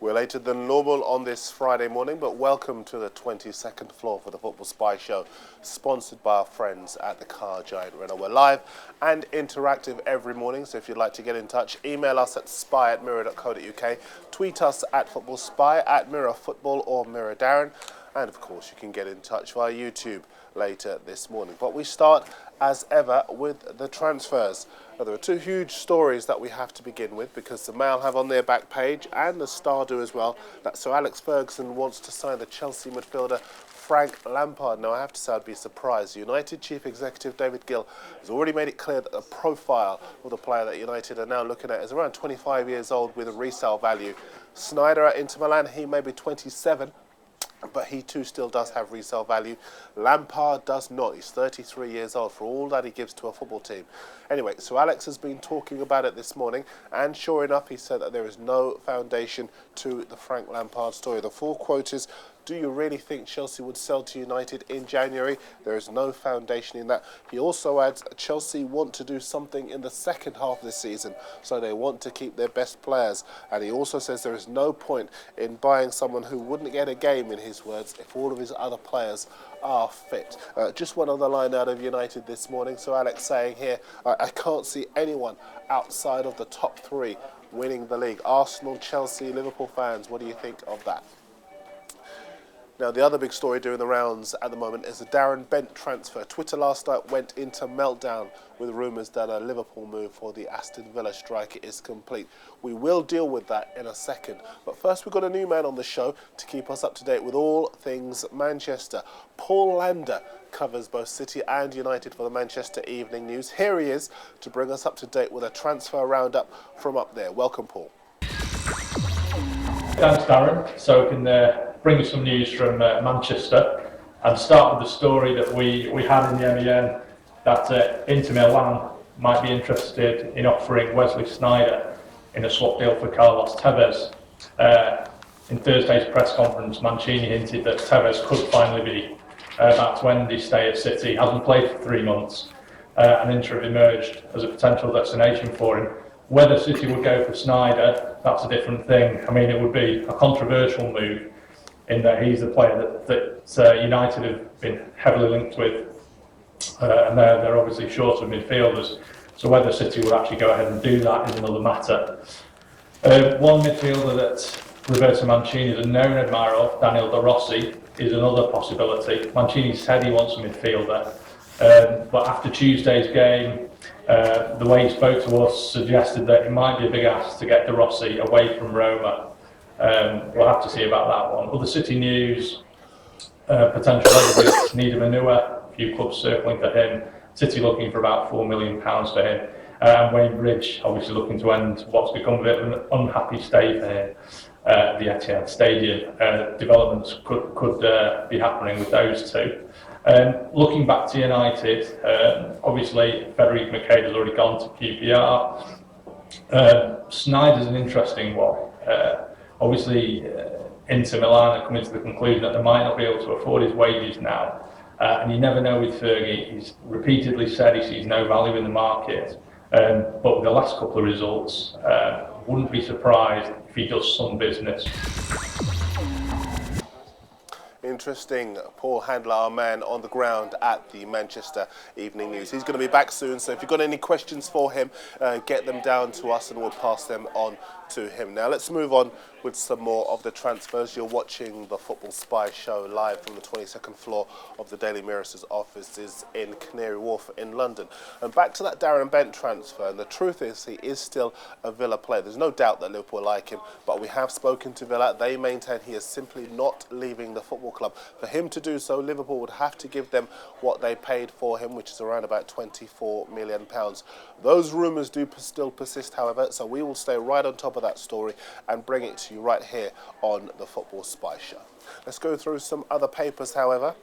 We're later than normal on this Friday morning, but welcome to the 22nd floor for the Football Spy Show, sponsored by our friends at the Car Giant Renault. We're live and interactive every morning, so if you'd like to get in touch, email us at spy@mirror.co.uk, tweet us at Football Spy, at MirrorFootball or Mirror Darren, and of course you can get in touch via YouTube later this morning. But we start, as ever, with the transfers. Now, there are two huge stories that we have to begin with because the Mail have on their back page, and the Star do as well, that Sir Alex Ferguson wants to sign the Chelsea midfielder Frank Lampard. Now, I have to say I'd be surprised. United Chief Executive David Gill has already made it clear that the profile of the player that United are now looking at is around 25 years old with a resale value. Sneijder at Inter Milan, he may be 27, but he too still does have resale value. Lampard does not. He's 33 years old for all that he gives to a football team. Anyway, so Alex has been talking about it this morning, and sure enough, he said that there is no foundation to the Frank Lampard story. The full quote is, "Do you really think Chelsea would sell to United in January? There is no foundation in that." He also adds, Chelsea want to do something in the second half of the season, so they want to keep their best players. And he also says there is no point in buying someone who wouldn't get a game, in his words, if all of his other players are fit. Just one other line out of United this morning. So Alex saying here, I can't see anyone outside of the top three winning the league. Arsenal, Chelsea, Liverpool fans, what do you think of that? Now, the other big story doing the rounds at the moment is the Darren Bent transfer. Twitter last night went into meltdown with rumours that a Liverpool move for the Aston Villa striker is complete. We will deal with that in a second. But first, we've got a new man on the show to keep us up to date with all things Manchester. Paul Lander covers both City and United for the Manchester Evening News. Here he is to bring us up to date with a transfer roundup from up there. Welcome, Paul. Thanks, Darren. So we can bring you some news from Manchester and start with the story that we had in the MEN that Inter Milan might be interested in offering Wesley Sneijder in a swap deal for Carlos Tevez. In Thursday's press conference, Mancini hinted that Tevez could finally be back to end his stay at City. He hasn't played for 3 months, and Inter have emerged as a potential destination for him. Whether City would go for Sneijder, that's a different thing. I mean, it would be a controversial move in that he's the player that United have been heavily linked with, and they're obviously short of midfielders. So whether City would actually go ahead and do that is another matter. One midfielder that Roberto Mancini is a known admirer of, Daniel De Rossi, is another possibility. Mancini said he wants a midfielder, but after Tuesday's game, the way he spoke to us suggested that it might be a big ask to get De Rossi away from Roma. We'll have to see about that one. Other City news, potential exit, Nida Manua, a few clubs circling for him. City looking for about £4 million for him. And Wayne Bridge obviously looking to end what's become a bit of an unhappy stay for him at the Etihad Stadium. Developments could be happening with those two. Looking back to United, obviously Federico McCabe has already gone to QPR. Sneijder's an interesting one. Obviously, Inter Milan are coming to the conclusion that they might not be able to afford his wages now. And you never know with Fergie. He's repeatedly said he sees no value in the market. But with the last couple of results, wouldn't be surprised if he does some business. Interesting. Paul Handler, our man on the ground at the Manchester Evening News. He's going to be back soon, so if you've got any questions for him, get them down to us and we'll pass them on to him. Now let's move on with some more of the transfers. You're watching the Football Spy Show live from the 22nd floor of the Daily Mirror's offices in Canary Wharf in London. And back to that Darren Bent transfer, and the truth is he is still a Villa player. There's no doubt that Liverpool like him, but we have spoken to Villa. They maintain he is simply not leaving the football club. For him to do so, Liverpool would have to give them what they paid for him, which is around about £24 million. Those rumours do still persist, however, so we will stay right on top of that story and bring it to you right here on the Football Spy Show. Let's go through some other papers, however.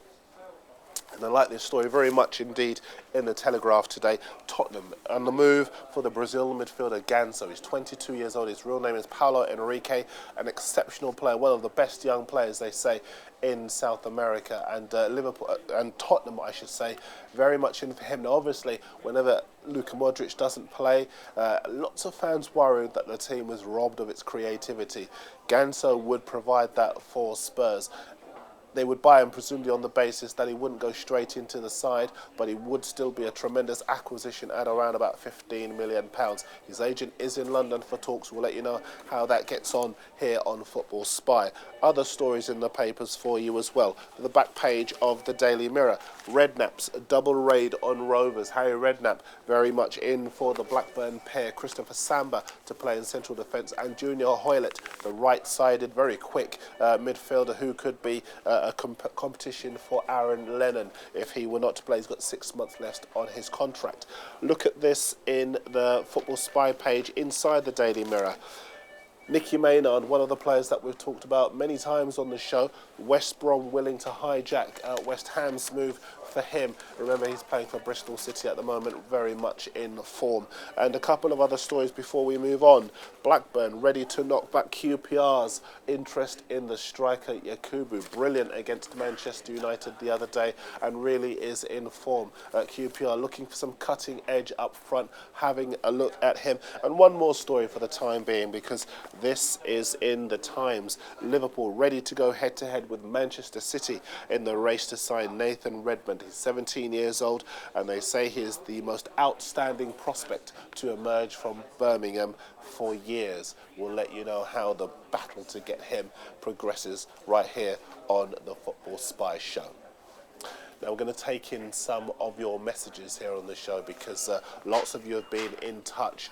And I like this story very much indeed in the Telegraph today. Tottenham on the move for the Brazil midfielder Ganso. He's 22 years old. His real name is Paulo Henrique, an exceptional player, one of the best young players, they say, in South America. And Liverpool and Tottenham, I should say, very much in for him. Now, obviously, whenever Luka Modric doesn't play, lots of fans worried that the team was robbed of its creativity. Ganso would provide that for Spurs. They would buy him presumably on the basis that he wouldn't go straight into the side, but he would still be a tremendous acquisition at around about £15 million. His agent is in London for talks. We'll let you know how that gets on here on Football Spy. Other stories in the papers for you as well. The back page of the Daily Mirror. Redknapp's double raid on Rovers. Harry Redknapp very much in for the Blackburn pair. Christopher Samba to play in central defence, and Junior Hoylett, the right-sided, very quick midfielder who could be a competition for Aaron Lennon if he were not to play. He's got 6 months left on his contract. Look at this in the Football Spy page inside the Daily Mirror. Nicky Maynard, one of the players that we've talked about many times on the show. West Brom willing to hijack West Ham's move for him. Remember, he's playing for Bristol City at the moment, very much in form. And a couple of other stories before we move on. Blackburn ready to knock back QPR's interest in the striker Yakubu. Brilliant against Manchester United the other day and really is in form. QPR looking for some cutting edge up front, having a look at him. And one more story for the time being, because this is in the Times. Liverpool ready to go head-to-head with Manchester City in the race to sign Nathan Redmond. He's 17 years old, and they say he is the most outstanding prospect to emerge from Birmingham for years. We'll let you know how the battle to get him progresses right here on the Football Spy show. Now we're going to take in some of your messages here on the show, because lots of you have been in touch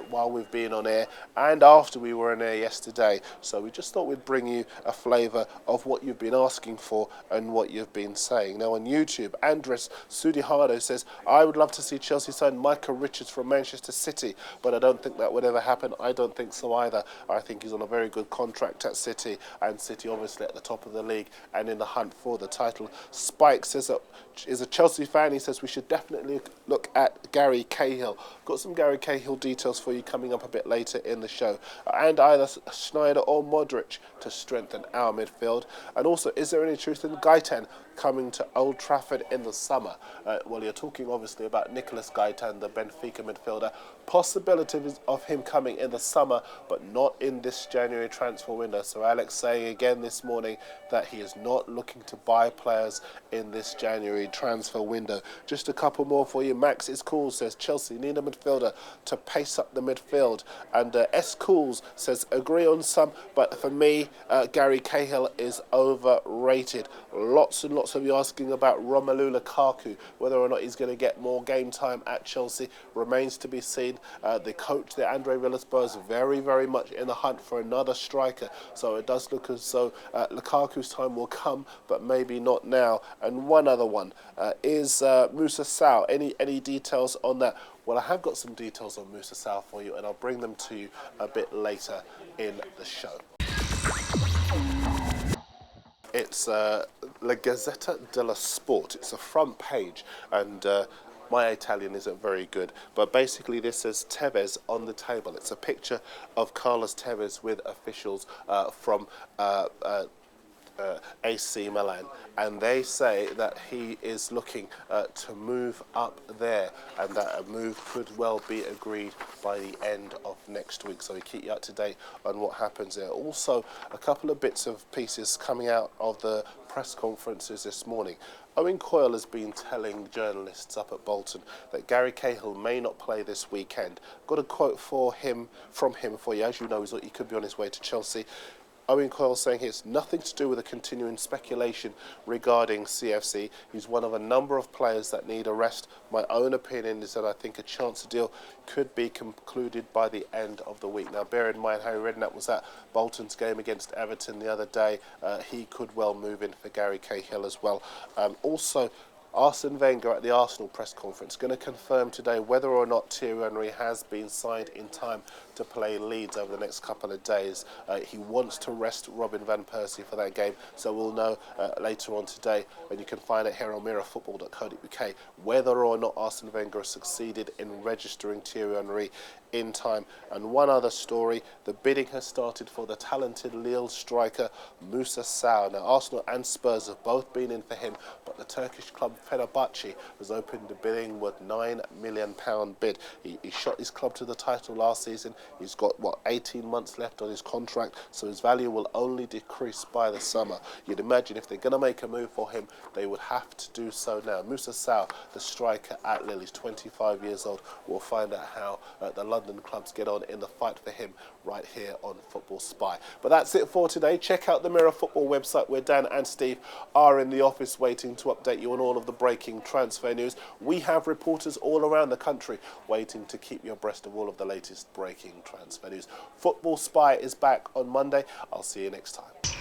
while we've been on air and after we were on air yesterday. So we just thought we'd bring you a flavour of what you've been asking for and what you've been saying. Now on YouTube, Andres Sudihado says, I would love to see Chelsea sign Micah Richards from Manchester City, but I don't think that would ever happen. I don't think so either. I think he's on a very good contract at City, and City obviously at the top of the league and in the hunt for the title. Spike says is a Chelsea fan. He says we should definitely look at Gary Cahill. Got some Gary Cahill details for you coming up a bit later in the show. And either Schneider or Modric to strengthen our midfield. And also, is there any truth in Gaitan coming to Old Trafford in the summer? Well, you're talking obviously about Nicolas Gaitan, the Benfica midfielder. Possibilities of him coming in the summer, but not in this January transfer window. So Alex saying again this morning that he is not looking to buy players in this January transfer window. Just a couple more for you. Max is cool says Chelsea need a midfielder to pace up the midfield. And S Cools says agree on some, but for me, Gary Cahill is overrated. Lots and lots of you asking about Romelu Lukaku, whether or not he's going to get more game time at Chelsea remains to be seen. The coach, the Andre Villas-Boas, very, very much in the hunt for another striker. So it does look as though Lukaku's time will come, but maybe not now. And one other one is Musa Sow. Any details on that? Well, I have got some details on Musa Sow for you, and I'll bring them to you a bit later in the show. It's La Gazzetta dello Sport. It's a front page, and my Italian isn't very good, but basically this says Tevez on the table. It's a picture of Carlos Tevez with officials from AC Milan, and they say that he is looking to move up there, and that a move could well be agreed by the end of next week. So we keep you up to date on what happens there. Also, a couple of bits of pieces coming out of the press conferences this morning. Owen Coyle has been telling journalists up at Bolton that Gary Cahill may not play this weekend. Got a quote from him for you. As you know, he could be on his way to Chelsea. Owen Coyle saying it's nothing to do with the continuing speculation regarding CFC. He's one of a number of players that need a rest. My own opinion is that I think a chance deal could be concluded by the end of the week. Now, bear in mind, Harry Redknapp was at Bolton's game against Everton the other day. He could well move in for Gary Cahill as well. Also, Arsene Wenger at the Arsenal press conference going to confirm today whether or not Thierry Henry has been signed in time to play Leeds over the next couple of days. He wants to rest Robin van Persie for that game, so we'll know later on today, and you can find it here on MirrorFootball.co.uk, whether or not Arsene Wenger has succeeded in registering Thierry Henry in time. And one other story, the bidding has started for the talented Lille striker Moussa Sow. Now Arsenal and Spurs have both been in for him, but the Turkish club Fenerbahce has opened the bidding with £9 million bid. He shot his club to the title last season. He's got 18 months left on his contract, so his value will only decrease by the summer. You'd imagine if they're going to make a move for him, they would have to do so now. Moussa Sow, the striker at Lille, he's 25 years old. We'll find out how the London clubs get on in the fight for him right here on Football Spy. But that's it for today. Check out the Mirror Football website where Dan and Steve are in the office waiting to update you on all of the breaking transfer news. We have reporters all around the country waiting to keep you abreast of all of the latest breaking transfer news. Football Spy is back on Monday. I'll see you next time.